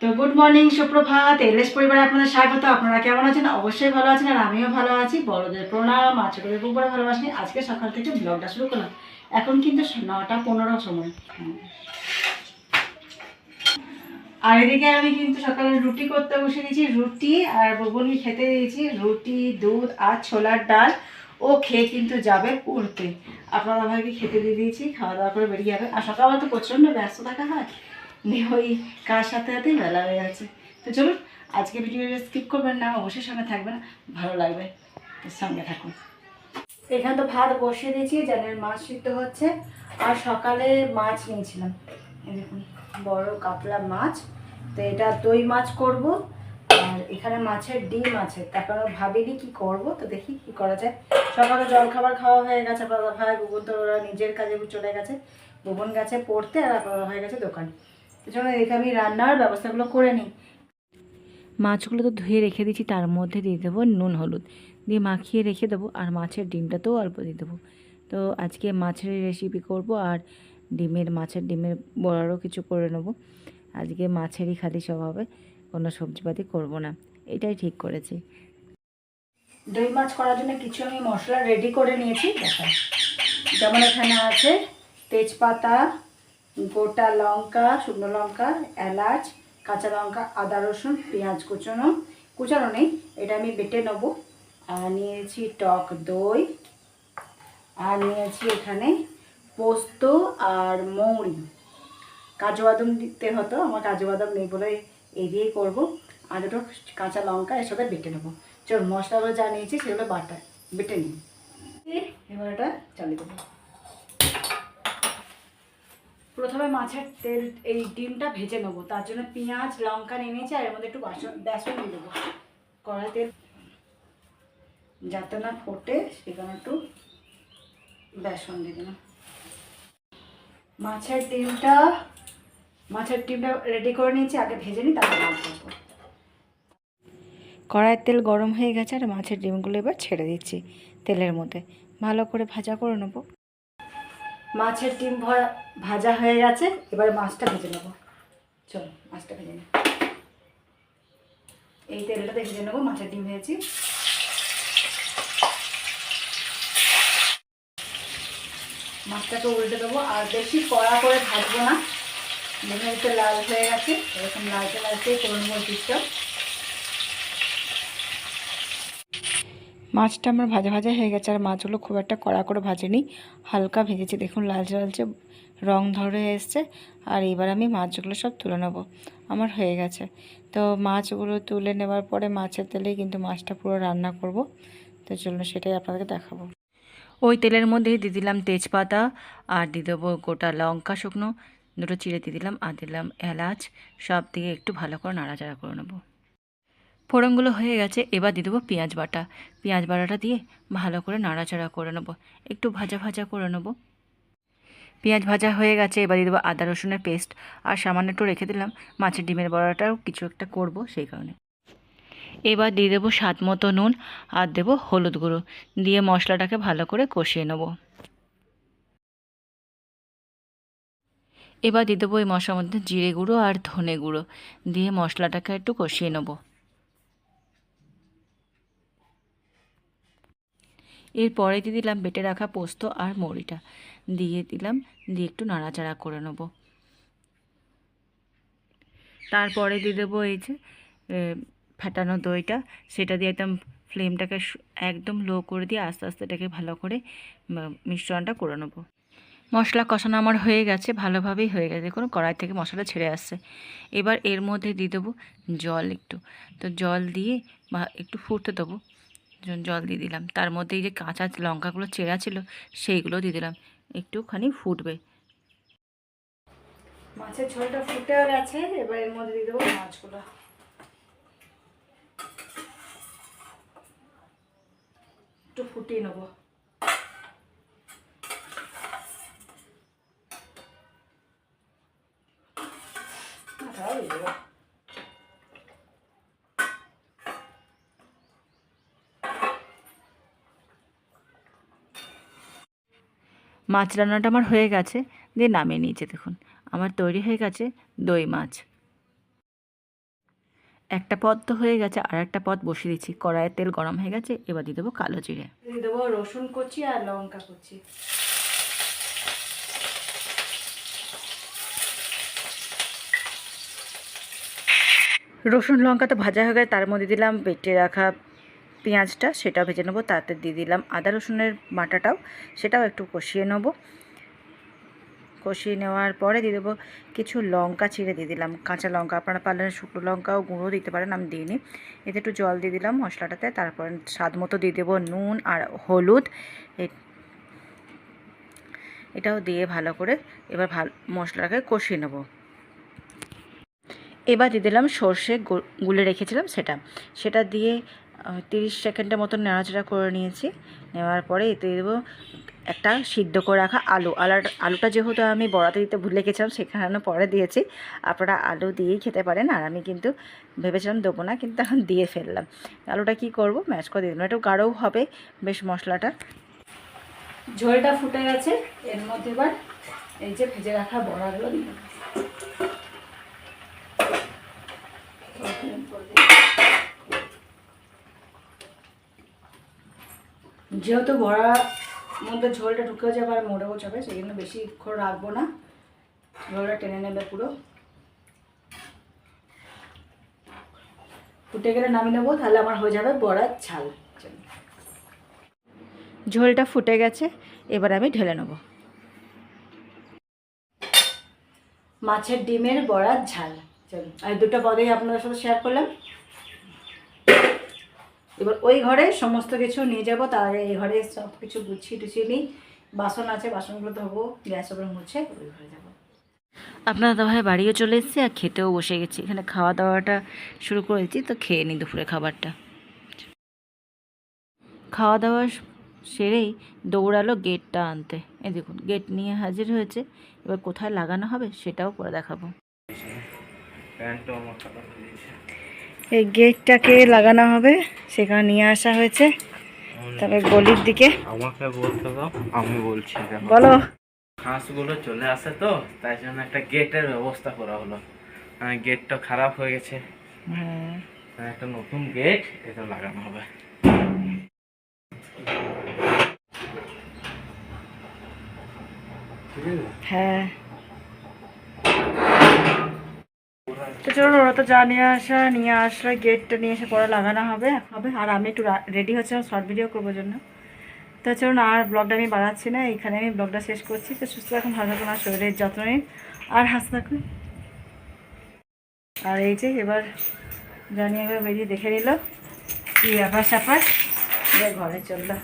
তো good morning, সুপ্রভাত। LS পরিবারে আপনাদের স্বাগত। আপনারা কেমন আছেন? অবশ্যই ভালো আছেন, আর আমিও ভালো আছি। বড়দের প্রণাম, আর ছোটদের খুব বড় ভালোবাসি। আজকে সকাল থেকে ব্লগটা শুরু করলাম। এখন কিন্তু 9:15 সময়। আর এদিকে আমি কিন্তু সকালে রুটি করতে বসে দিয়েছি। রুটি আর বগুনি খেতে দিয়েছি। রুটি, দুধ আর ছোলার ডাল। ও খেয়ে কিন্তু যাবে পড়তে। আপনার দাদাভাইকে খেতে দিয়ে দিয়েছি, খাওয়া দাওয়া করে বেরিয়ে যাবে। আর সকালবেলা তো প্রচণ্ড ব্যস্ত থাকা হয়, ওই কার সাথে সাথেই বেলা হয়ে যাচ্ছে। তো চলুন, আজকে ভিডিওটা স্কিপ করবেন না, অবশ্যই সঙ্গে থাকবেন, ভালো লাগবে, সঙ্গে থাকুন। এখানে তো ভাত বসিয়ে দিয়েছি, জানেন মাছ সিদ্ধ হচ্ছে। আর সকালে মাছ নিয়েছিলাম, এই দেখুন বড় কাতলা মাছ। তো এটা দই মাছ করব। আর এখানে মাছের ডিম আছে, তারপর ভাবিনি কি করব, তো দেখি কি করা যায়। সকালে জল খাবার খাওয়া হয়ে গেছে। আপনার ভাই বুবন তো ওরা নিজের কাজে চলে গেছে। বুবন গেছে পড়তে, আর আপনার ভাই গেছে দোকান। তো জন্য এদিকে আমি রান্নার ব্যবস্থাগুলো করে নিই। মাছগুলো তো ধুয়ে রেখে দিচ্ছি, তার মধ্যে দিয়ে দেবো নুন হলুদ দিয়ে মাখিয়ে রেখে দেবো। আর মাছের ডিমটাতেও অল্প দিয়ে দেবো। তো আজকে মাছের রেসিপি করব, আর মাছের ডিমের বড়ারও কিছু করে নেবো। আজকে মাছেরই খালি সব হবে, কোনো সবজিপাতি করব না, এটাই ঠিক করেছি। দই মাছ করার জন্য কিছু আমি মশলা রেডি করে নিয়েছি। দেখা, যেমন এখানে আছে তেজপাতা, গোটা লঙ্কা, শুকনো লঙ্কা, এলাচ, কাঁচা লঙ্কা, আদা রসুন, পেঁয়াজ কুচানো নেই, এটা আমি বেটে নেবো। আর নিয়েছি টক দই, আর নিয়েছি এখানে পোস্ত আর মৌরি। কাজু বাদাম দিতে হতো, আমার কাজু বাদাম নেই বলে এই দিয়েই করবো। আর দুটো কাঁচা লঙ্কা এর সাথে বেটে নেবো। চল, মশলাগুলো যা নিয়েছি সেগুলো বেটে নিই। এবার এটা চালিয়ে দেবো। প্রথমে মাছের তেল, এই ডিমটা ভেজে নেবো। তার জন্য পেঁয়াজ লঙ্কা নিয়ে নিয়েছি, আর এর মধ্যে একটু বেসন দিয়ে দেবো। কড়াই তেল যাতে না ফোটে সেখানে একটু বেসন দিয়ে দেবো। মাছের ডিমটা রেডি করে নিয়েছি, আগে ভেজে নিই, তারপর মাছ ভাজবো। কড়াইয়ের তেল গরম হয়ে গেছে, আর মাছের ডিমগুলো এবার ছেড়ে দিচ্ছি তেলের মধ্যে, ভালো করে ভাজা করে নেবো। মাছের ডিম ভাজা হয়ে গেছে, এবার মাছটা ভেজে নেবো। চলো মাছটা ভেজে নেব, এই তেলটাতে ভেজে নেবো। মাছের ডিম ভেজেছি, মাছটাকে উল্টে দেবো। আর বেশি কড়া করে ভাজবো না, মনে হচ্ছে লাল হয়ে গেছে, এরকম লালচে করে নেবো পিসটা। মাছটা আমার ভাজা হয়ে গেছে, আর মাছগুলো খুব একটা কড়া করে ভাজেনি, হালকা ভেজেছি। দেখুন লালচে রং ধরে এসছে। আর এবার আমি মাছগুলো সব তুলে নেবো, আমার হয়ে গেছে। তো মাছগুলো তুলে নেওয়ার পরে মাছের তেলেই কিন্তু মাছটা পুরো রান্না করব। তো চলুন সেটাই আপনাদেরকে দেখাবো। ওই তেলের মধ্যেই দিয়ে দিলাম তেজপাতা, আর দিয়ে দেবো গোটা লঙ্কা শুকনো দুটো চিড়ে দিয়ে দিলাম, আর দিলাম এলাচ। সব দিয়ে একটু ভালো করে নাড়াচাড়া করে নেবো। ফোড়নগুলো হয়ে গেছে, এবার দিয়ে দেবো পেঁয়াজ বাটাটা দিয়ে ভালো করে নাড়াচাড়া করে নেবো, একটু ভাজা করে নেবো। পেঁয়াজ ভাজা হয়ে গেছে, এবার দিয়ে দেবো আদা রসুনের পেস্ট। আর সামান্য একটু রেখে দিলাম মাছের ডিমের বড়াটাও কিছু একটা করব সেই কারণে। এবার দিয়ে দেবো স্বাদ মতো নুন, আর দেবো হলুদ গুঁড়ো, দিয়ে মশলাটাকে ভালো করে কষিয়ে নেবো। এবার দিয়ে দেবো এই মশলার মধ্যে জিরে গুঁড়ো আর ধনে গুঁড়ো, দিয়ে মশলাটাকে একটু কষিয়ে নেবো। এরপরে দিয়ে দিলাম বেটে রাখা পোস্ত আর মৌরিটা, দিয়ে একটু নাড়াচাড়া করে নেব। তারপরে দিয়ে দেবো এই যে ফেটানো দইটা, সেটা দিয়ে একদম ফ্লেমটাকে একদম লো করে দিয়ে আস্তে আস্তে এটাকে ভালো করে মিশ্রণটা করে নেব। মশলা কষানো আমার হয়ে গেছে, ভালোভাবেই হয়ে গেছে, দেখুন কড়াই থেকে মশলা ছেড়ে আসছে। এবার এর মধ্যে দিয়ে দেবো জল একটু। তো জল দিয়ে একটু ফুটতে দেবো, জল দিয়ে দিলাম। তার মধ্যে এই যে কাঁচা লঙ্কাগুলো চেরা ছিল সেইগুলো দিয়ে দিলাম, একটুখানি ফুটবে। মাছের ঝোলটা ফুটে গেছে, এবার এর মধ্যে দিয়ে দেবো মাছগুলো। একটু ফুটিয়ে নেবো। মাছ রান্নাটা আমার হয়ে গেছে, দিয়ে নামিয়ে নিয়েছে দেখুন। আমার তৈরি হয়ে গেছে দই মাছ। একটা পদ তো হয়ে গেছে, আর একটা পদ বসিয়ে দিচ্ছি। কড়াইয়ে তেল গরম হয়ে গেছে, এবার দিয়ে দেবো কালো জিরে, দিয়ে দেবো রসুন কুচি আর লঙ্কা কুচি। রসুন লঙ্কা তো ভাজা হয়ে গেছে, তার মধ্যে দিলাম বেটে রাখা পেঁয়াজটা, সেটাও ভেজে নেবো। তাতে দিয়ে দিলাম আদা রসুনের বাটাটাও, সেটাও একটু কষিয়ে নেবো। কষিয়ে নেওয়ার পরে দিয়ে দেবো কিছু লঙ্কা ছিঁড়ে দিয়ে দিলাম, কাঁচা লঙ্কা। আপনারা পারলে শুকনো লঙ্কাও গুঁড়ো দিতে পারেন, আমি দিইনি। এতে একটু জল দিয়ে দিলাম মশলাটাতে। তারপর স্বাদ মতো দিয়ে দেবো নুন আর হলুদ, এটাও দিয়ে ভালো করে এবার মশলাটাকে কষিয়ে নেব। এবার দিয়ে দিলাম সর্ষে গুলে রেখেছিলাম সেটা দিয়ে 30 সেকেন্ডের মতন নাড়াচাড়া করে নিয়েছি। নেওয়ার পরে এতে দেবো একটা সিদ্ধ করে রাখা আলুটা যেহেতু আমি বড়াতে দিতে ভুলে গেছিলাম, সেখানে পরে দিয়েছি। আপনারা আলু দিয়েই খেতে পারেন, আর আমি কিন্তু ভেবেছিলাম দেবো না, কিন্তু এখন দিয়ে ফেললাম। আলুটা কি করব, ম্যাশ করে দিয়ে দিলাম, একটু গাঢ়ও হবে বেশ মশলাটা। ঝোলটা ফুটে গেছে, এর মধ্যে এবার এই যে ভেজে রাখা বড়াগুলো দিয়ে দেবো। যেহেতু বড়ার মধ্যে ঝোলটা ঢুকেও যাবে আর মোড়েও যাবে, সেই জন্য বেশিক্ষণ রাখবো না, ঝোলটা টেনে নেবে পুরো। ফুটে গেলে নামিয়ে নেবো, তাহলে আমার হয়ে যাবে বড়ার ঝাল। ঝোলটা ফুটে গেছে, এবার আমি ঢেলে নেব মাছের ডিমের বড়ার ঝাল। চলুন, আমি দুটো পদেই আপনাদের সাথে শেয়ার করলাম। এবার ওই ঘরে সমস্ত কিছু নিয়ে যাবো, তার এই ঘরে সব কিছু গুছিয়ে টুছিয়ে নিই। বাসন আছে, বাসনগুলো ধোবো, গ্যাস ওপরে মুছে ওই ঘরে যাবো। আপনারা দাদাভাই বাড়িও চলে এসেছি আর খেতেও বসে গেছি। এখানে খাওয়া দাওয়াটা শুরু করেছি, তো খেয়ে নিই দুপুরে খাবারটা। খাওয়া দাওয়া সেরেই দৌড়ালো গেটটা আনতে। এই দেখুন গেট নিয়ে হাজির হয়েছে, এবার কোথায় লাগানো হবে সেটাও পরে দেখাবো। এই গেটটাকে লাগানো হবে, সেখানে নিয়ে আসা হয়েছে। তবে গলির দিকে আমাকে বলতে দাও, আমি বলছি। বলো। হাঁসগুলো চলে আসে তো, তাই জন্য একটা গেটের ব্যবস্থা করা হলো। গেটটা খারাপ হয়ে গেছে, একটা নতুন গেট এটা লাগানো হবে। হ্যাঁ, তো চলুন, ওরা তো যা নিয়ে আসলে গেটটা নিয়ে এসে পরে লাগানো হবে। আর আমি একটু রেডি হচ্ছে শর্ট ভিডিও করবার জন্য। তো চলুন, আর ব্লগটা আমি বাড়াচ্ছি না, এখানে আমি ব্লগটা শেষ করছি। তো সুস্থ থাকুন, ভালো থাকুন, আর শরীরের যত্ন নিন, আর হাসতে থাকুন। আর এই যে এবার জানিয়ে বেরিয়ে দেখে নিল কি ব্যাপার স্যাপার, ঘরে চললো।